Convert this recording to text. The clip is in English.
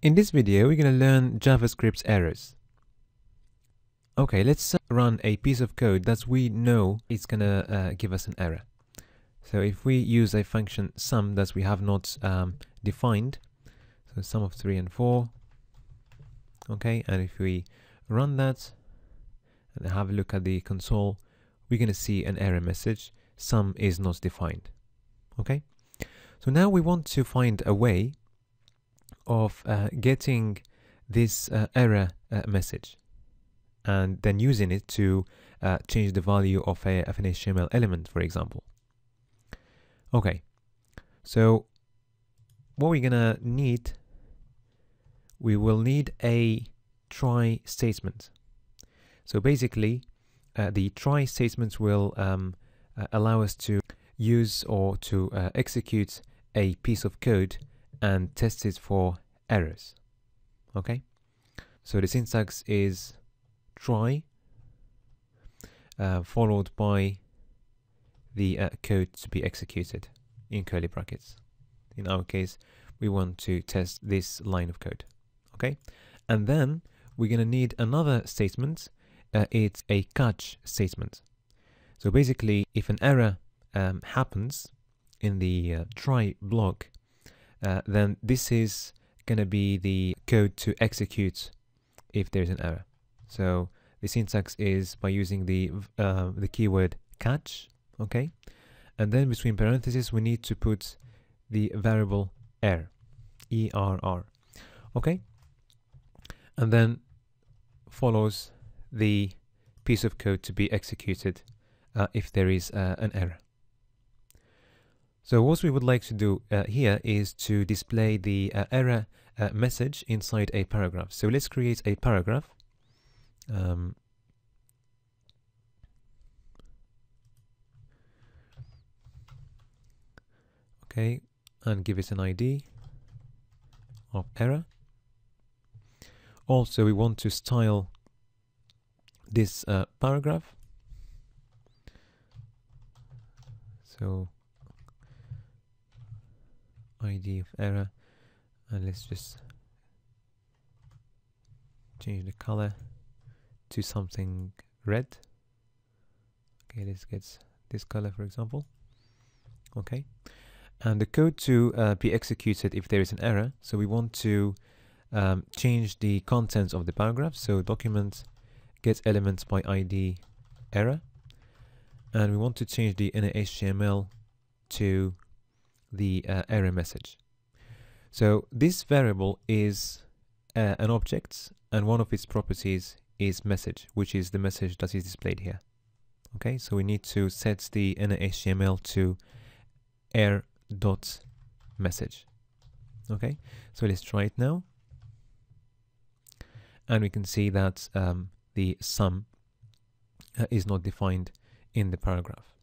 In this video, we're going to learn JavaScript's errors. Okay, let's run a piece of code that we know is going to give us an error. So if we use a function sum that we have not defined, so sum of 3 and 4, okay, and if we run that and have a look at the console, we're going to see an error message, sum is not defined. Okay, so now we want to find a way of getting this error message and then using it to change the value of an HTML element, for example. Okay, so what we're gonna need, we will need a try statement. So basically the try statement will allow us to use or to execute a piece of code and test it for errors. Okay, so the syntax is try followed by the code to be executed in curly brackets. In our case, we want to test this line of code. Okay, and then we're going to need another statement. It's a catch statement. So basically, if an error happens in the try block, then this is going to be the code to execute if there's an error. So the syntax is by using the keyword catch, okay, and then between parentheses we need to put the variable error, ERR, okay, and then follows the piece of code to be executed if there is an error. So what we would like to do here is to display the error message inside a paragraph. So let's create a paragraph. Okay, and give it an ID of error. Also, we want to style this paragraph. So ID of error, and let's just change the color to something red. Okay, let's get this color, for example. Okay, and the code to be executed if there is an error. So we want to change the contents of the paragraph. So document get elements by ID error, and we want to change the inner HTML to the error message. So this variable is an object, and one of its properties is message, which is the message that is displayed here. Okay, so we need to set the inner HTML to error.message. Okay, so let's try it now, and we can see that the sum is not defined in the paragraph.